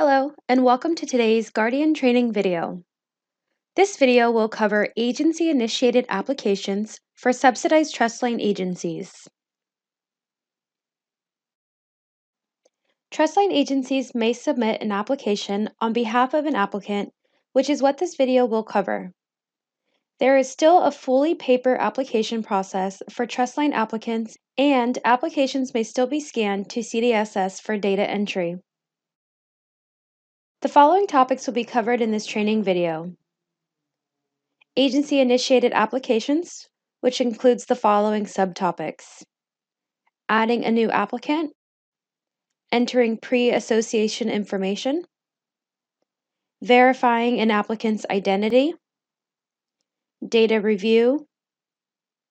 Hello, and welcome to today's Guardian training video. This video will cover agency-initiated applications for subsidized TrustLine agencies. TrustLine agencies may submit an application on behalf of an applicant, which is what this video will cover. There is still a fully paper application process for TrustLine applicants, and applications may still be scanned to CDSS for data entry. The following topics will be covered in this training video. Agency-initiated applications, which includes the following subtopics: adding a new applicant, entering pre-association information, verifying an applicant's identity, data review,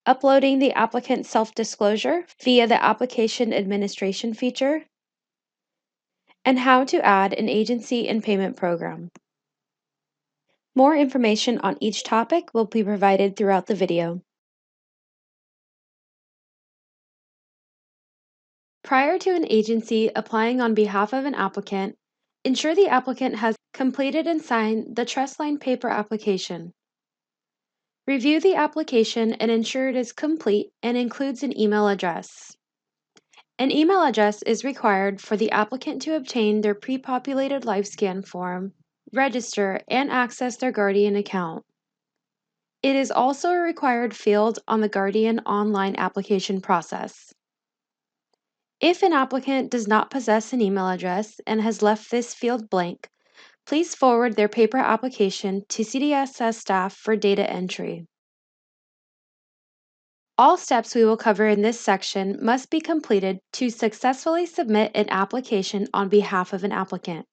uploading the applicant's self-disclosure via the application administration feature, and how to add an agency and payment program. More information on each topic will be provided throughout the video. Prior to an agency applying on behalf of an applicant, ensure the applicant has completed and signed the TrustLine paper application. Review the application and ensure it is complete and includes an email address. An email address is required for the applicant to obtain their pre-populated LifeScan form, register, and access their Guardian account. It is also a required field on the Guardian online application process. If an applicant does not possess an email address and has left this field blank, please forward their paper application to CDSS staff for data entry. All steps we will cover in this section must be completed to successfully submit an application on behalf of an applicant.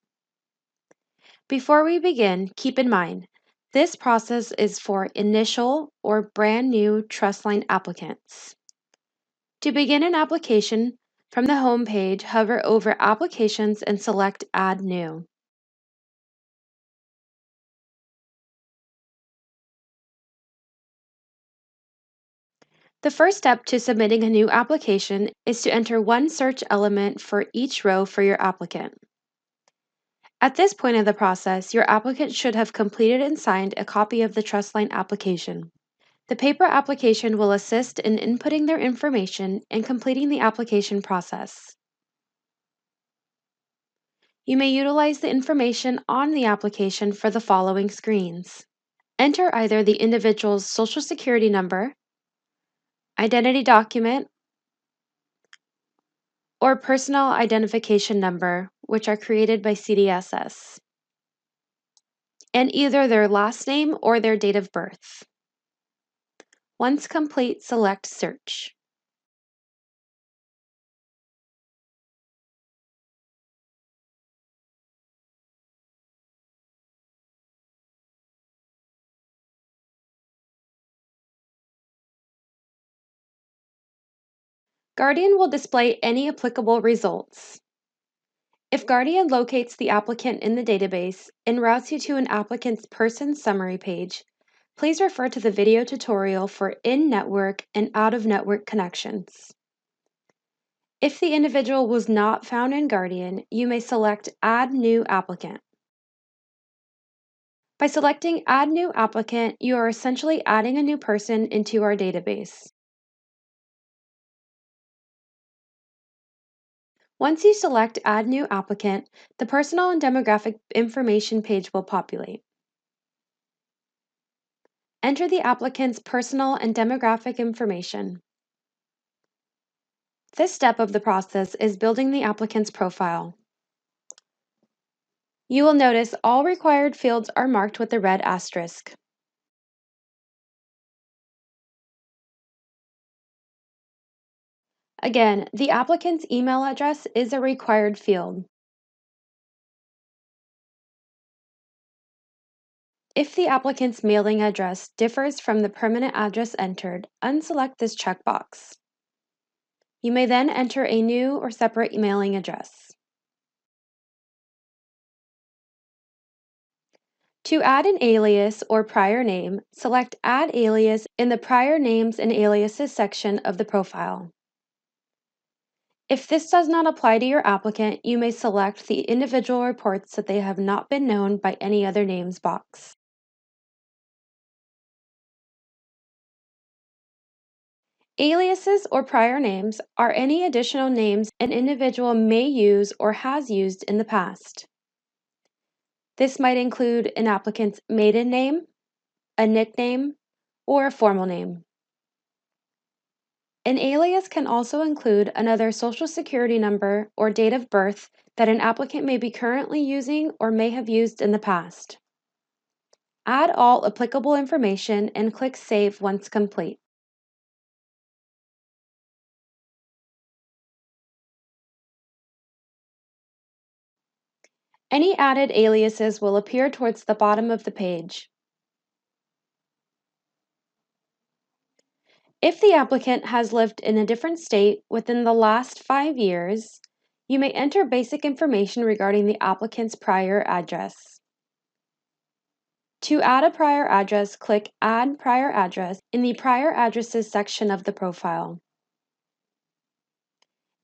Before we begin, keep in mind, this process is for initial or brand new TrustLine applicants. To begin an application, from the home page, hover over Applications and select Add New. The first step to submitting a new application is to enter one search element for each row for your applicant. At this point of the process, your applicant should have completed and signed a copy of the TrustLine application. The paper application will assist in inputting their information and completing the application process. You may utilize the information on the application for the following screens. Enter either the individual's Social Security number, identity document, or personal identification number, which are created by CDSS, and either their last name or their date of birth. Once complete, select Search. Guardian will display any applicable results. If Guardian locates the applicant in the database and routes you to an applicant's person summary page, please refer to the video tutorial for in-network and out-of-network connections. If the individual was not found in Guardian, you may select Add New Applicant. By selecting Add New Applicant, you are essentially adding a new person into our database. Once you select Add New Applicant, the personal and demographic information page will populate. Enter the applicant's personal and demographic information. This step of the process is building the applicant's profile. You will notice all required fields are marked with a red asterisk. Again, the applicant's email address is a required field. If the applicant's mailing address differs from the permanent address entered, unselect this checkbox. You may then enter a new or separate mailing address. To add an alias or prior name, select Add Alias in the Prior Names and Aliases section of the profile. If this does not apply to your applicant, you may select the individual reports that they have not been known by any other names box. Aliases or prior names are any additional names an individual may use or has used in the past. This might include an applicant's maiden name, a nickname, or a formal name. An alias can also include another social security number or date of birth that an applicant may be currently using or may have used in the past. Add all applicable information and click Save once complete. Any added aliases will appear towards the bottom of the page. If the applicant has lived in a different state within the last 5 years, you may enter basic information regarding the applicant's prior address. To add a prior address, click Add Prior Address in the Prior Addresses section of the profile.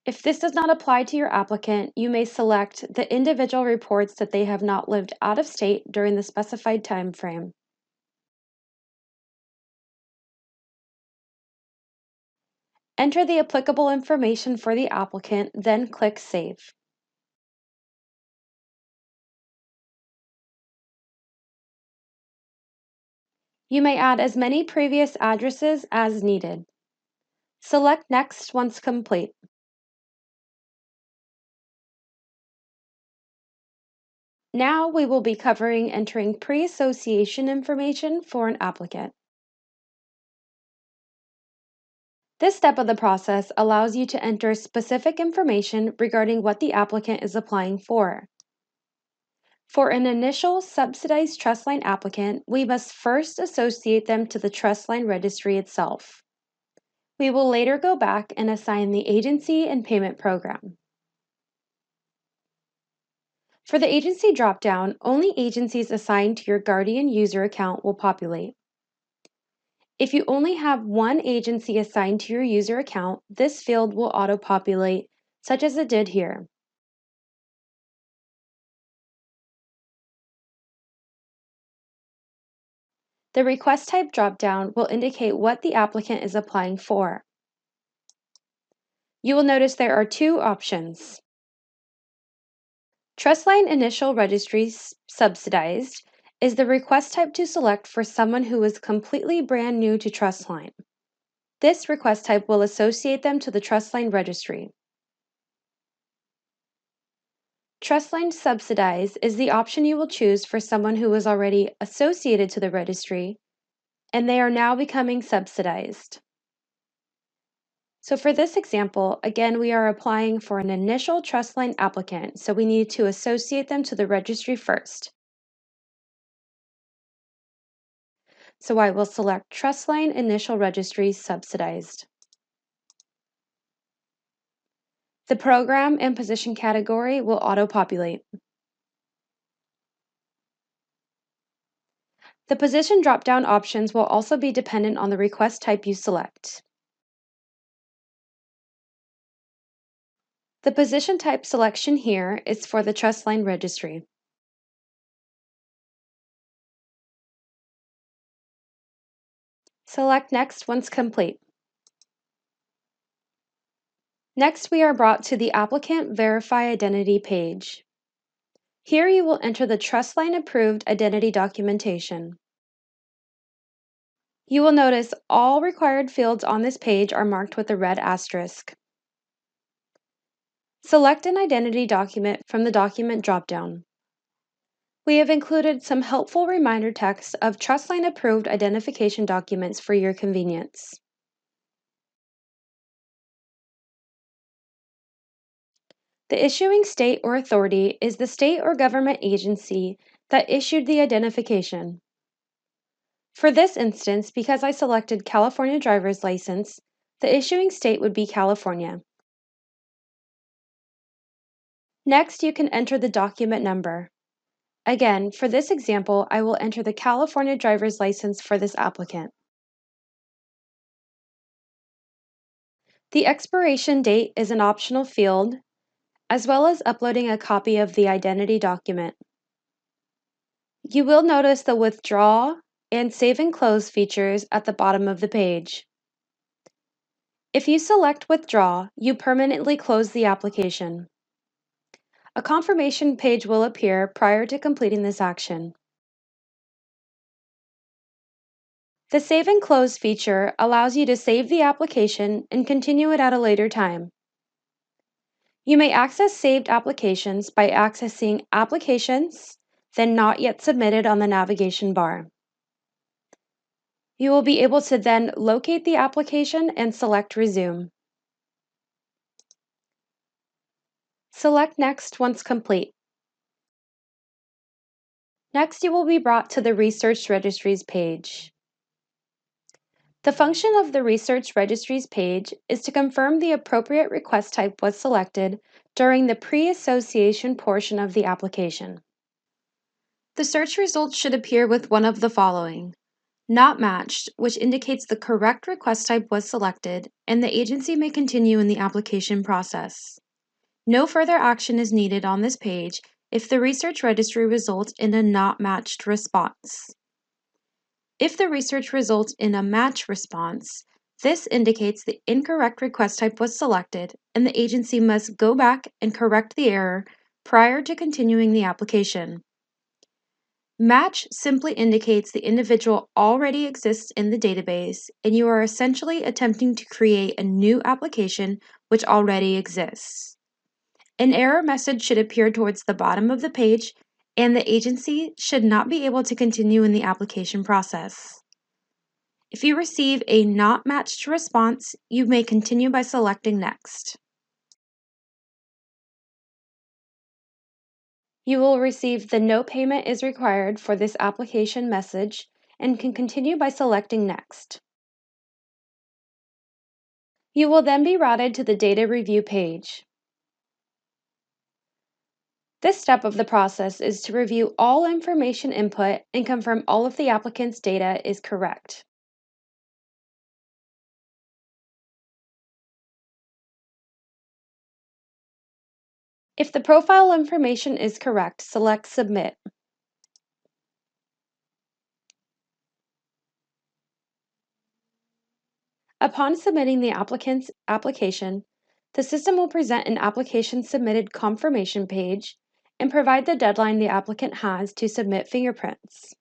If this does not apply to your applicant, you may select the individual reports that they have not lived out of state during the specified time frame. Enter the applicable information for the applicant, then click Save. You may add as many previous addresses as needed. Select Next once complete. Now we will be covering entering pre-association information for an applicant. This step of the process allows you to enter specific information regarding what the applicant is applying for. For an initial subsidized TrustLine applicant, we must first associate them to the TrustLine registry itself. We will later go back and assign the agency and payment program. For the agency dropdown, only agencies assigned to your Guardian user account will populate. If you only have one agency assigned to your user account, this field will auto-populate, such as it did here. The request type dropdown will indicate what the applicant is applying for. You will notice there are two options. TrustLine Initial Registries Subsidized is the request type to select for someone who is completely brand new to TrustLine. This request type will associate them to the TrustLine registry. TrustLine Subsidized is the option you will choose for someone who is already associated to the registry, and they are now becoming subsidized. So for this example, again, we are applying for an initial TrustLine applicant, so we need to associate them to the registry first. So I will select TrustLine Initial Registry Subsidized. The program and position category will auto-populate. The position drop-down options will also be dependent on the request type you select. The position type selection here is for the TrustLine registry. Select Next once complete. Next, we are brought to the Applicant Verify Identity page. Here you will enter the TrustLine approved identity documentation. You will notice all required fields on this page are marked with a red asterisk. Select an identity document from the document dropdown. We have included some helpful reminder text of TrustLine approved identification documents for your convenience. The issuing state or authority is the state or government agency that issued the identification. For this instance, because I selected California driver's license, the issuing state would be California. Next, you can enter the document number. Again, for this example, I will enter the California driver's license for this applicant. The expiration date is an optional field, as well as uploading a copy of the identity document. You will notice the Withdraw and Save and Close features at the bottom of the page. If you select Withdraw, you permanently close the application. A confirmation page will appear prior to completing this action. The Save and Close feature allows you to save the application and continue it at a later time. You may access saved applications by accessing Applications, then Not Yet Submitted on the navigation bar. You will be able to then locate the application and select Resume. Select Next once complete. Next, you will be brought to the Research Registries page. The function of the Research Registries page is to confirm the appropriate request type was selected during the pre-association portion of the application. The search results should appear with one of the following: Not matched, which indicates the correct request type was selected, and the agency may continue in the application process. No further action is needed on this page if the research registry results in a not matched response. If the research results in a match response, this indicates the incorrect request type was selected, and the agency must go back and correct the error prior to continuing the application. Match simply indicates the individual already exists in the database, and you are essentially attempting to create a new application which already exists. An error message should appear towards the bottom of the page, and the agency should not be able to continue in the application process. If you receive a not matched response, you may continue by selecting Next. You will receive the No payment is required for this application message and can continue by selecting Next. You will then be routed to the Data Review page. This step of the process is to review all information input and confirm all of the applicant's data is correct. If the profile information is correct, select Submit. Upon submitting the applicant's application, the system will present an application submitted confirmation page and provide the deadline the applicant has to submit fingerprints.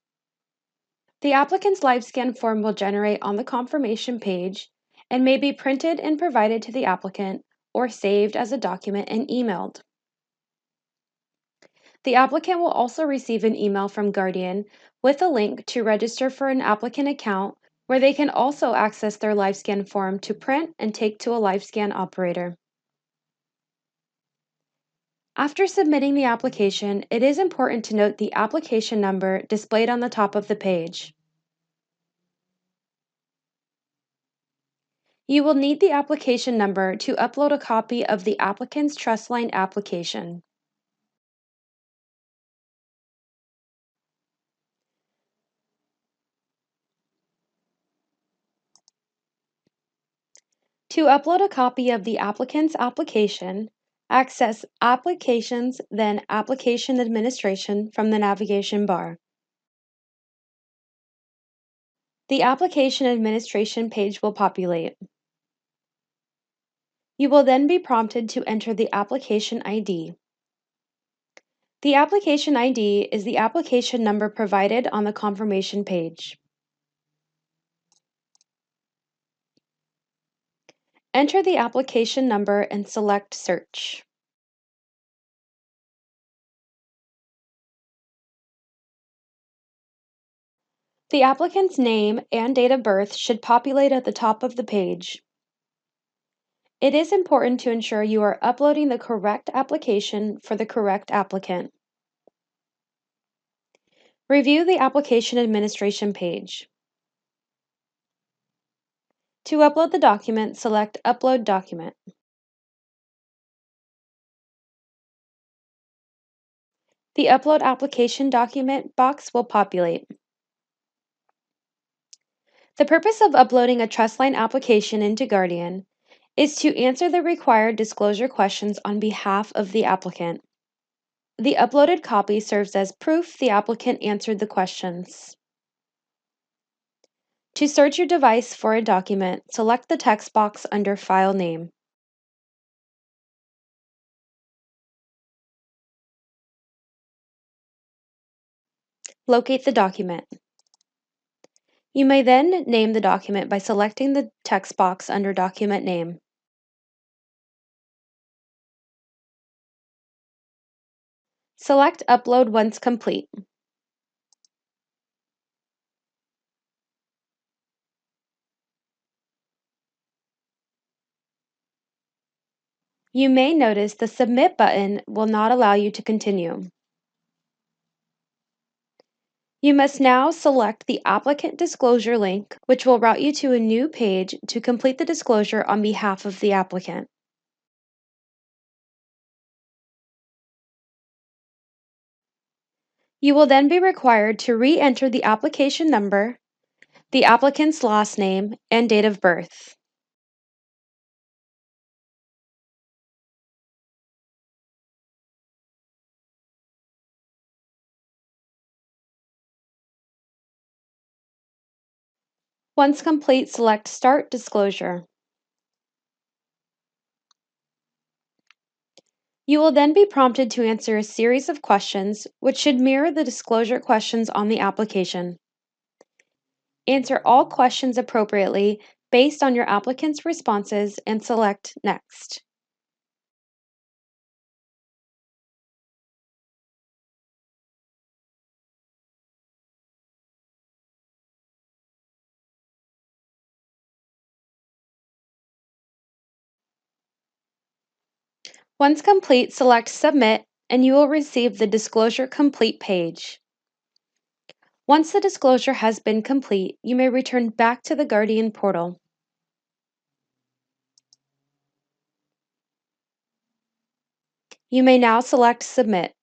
The applicant's LiveScan form will generate on the confirmation page and may be printed and provided to the applicant or saved as a document and emailed. The applicant will also receive an email from Guardian with a link to register for an applicant account where they can also access their LiveScan form to print and take to a LiveScan operator. After submitting the application, it is important to note the application number displayed on the top of the page. You will need the application number to upload a copy of the applicant's TrustLine application. To upload a copy of the applicant's application, access Applications, then Application Administration from the navigation bar. The Application Administration page will populate. You will then be prompted to enter the application ID. The application ID is the application number provided on the confirmation page. Enter the application number and select Search. The applicant's name and date of birth should populate at the top of the page. It is important to ensure you are uploading the correct application for the correct applicant. Review the application administration page. To upload the document, select Upload Document. The Upload Application Document box will populate. The purpose of uploading a TrustLine application into Guardian is to answer the required disclosure questions on behalf of the applicant. The uploaded copy serves as proof the applicant answered the questions. To search your device for a document, select the text box under File Name. Locate the document. You may then name the document by selecting the text box under Document Name. Select Upload once complete. You may notice the Submit button will not allow you to continue. You must now select the Applicant Disclosure link, which will route you to a new page to complete the disclosure on behalf of the applicant. You will then be required to re-enter the application number, the applicant's last name, and date of birth. Once complete, select Start Disclosure. You will then be prompted to answer a series of questions, which should mirror the disclosure questions on the application. Answer all questions appropriately based on your applicant's responses and select Next. Once complete, select Submit, and you will receive the Disclosure Complete page. Once the disclosure has been complete, you may return back to the Guardian portal. You may now select Submit.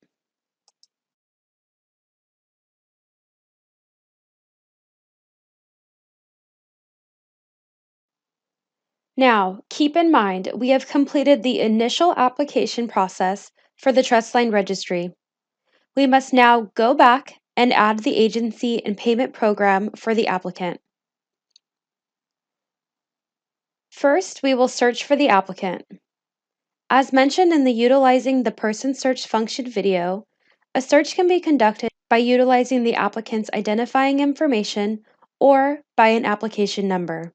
Now, keep in mind, we have completed the initial application process for the TrustLine registry. We must now go back and add the agency and payment program for the applicant. First, we will search for the applicant. As mentioned in the Utilizing the Person Search function video, a search can be conducted by utilizing the applicant's identifying information or by an application number.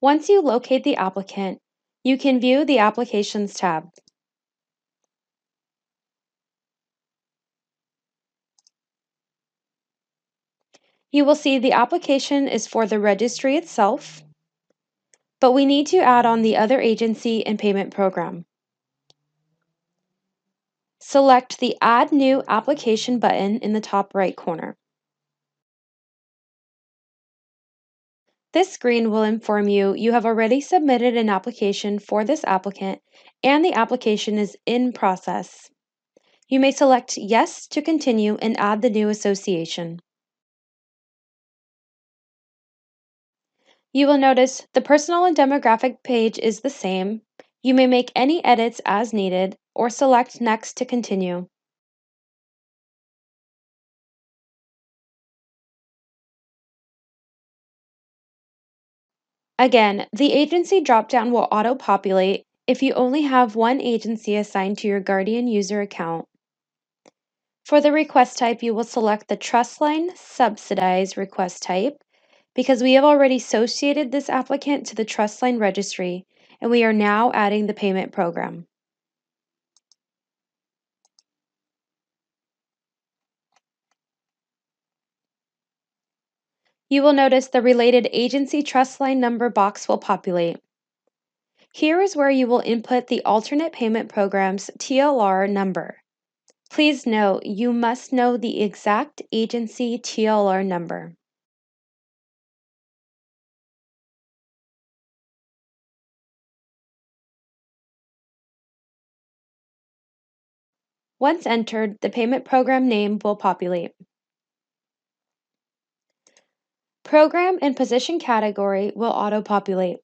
Once you locate the applicant, you can view the Applications tab. You will see the application is for the registry itself, but we need to add on the other agency and payment program. Select the Add New Application button in the top right corner. This screen will inform you you have already submitted an application for this applicant and the application is in process. You may select Yes to continue and add the new association. You will notice the personal and demographic page is the same. You may make any edits as needed or select Next to continue. Again, the agency dropdown will auto-populate if you only have one agency assigned to your Guardian user account. For the request type, you will select the TrustLine Subsidized request type because we have already associated this applicant to the TrustLine registry and we are now adding the payment program. You will notice the related agency TrustLine number box will populate. Here is where you will input the alternate payment program's TLR number. Please note, you must know the exact agency TLR number. Once entered, the payment program name will populate. Program and position category will auto-populate.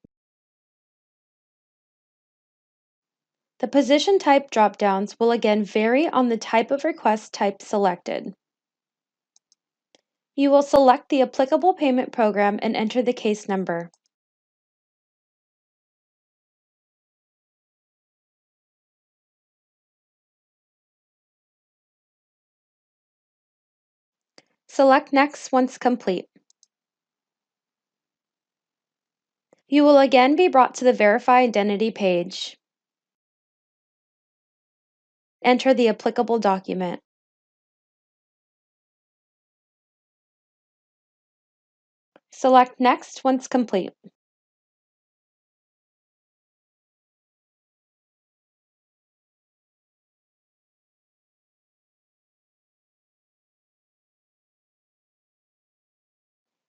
The position type dropdowns will again vary on the type of request type selected. You will select the applicable payment program and enter the case number. Select Next once complete. You will again be brought to the Verify Identity page. Enter the applicable document. Select Next once complete.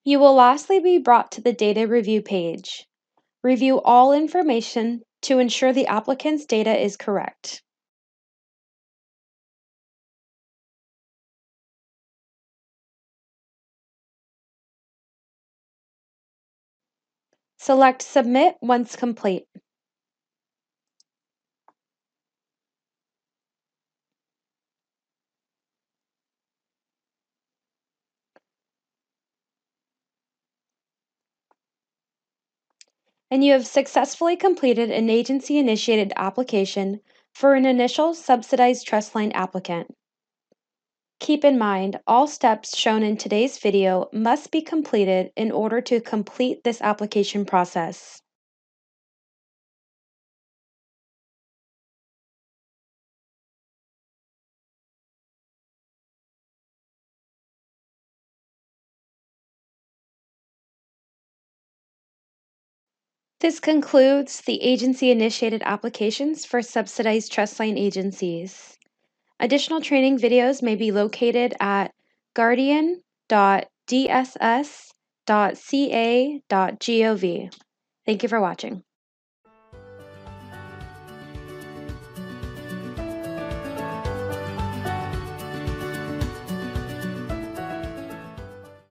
You will lastly be brought to the Data Review page. Review all information to ensure the applicant's data is correct. Select Submit once complete. And you have successfully completed an agency-initiated application for an initial subsidized TrustLine applicant. Keep in mind, all steps shown in today's video must be completed in order to complete this application process. This concludes the agency-initiated applications for subsidized TrustLine agencies. Additional training videos may be located at guardian.dss.ca.gov. Thank you for watching.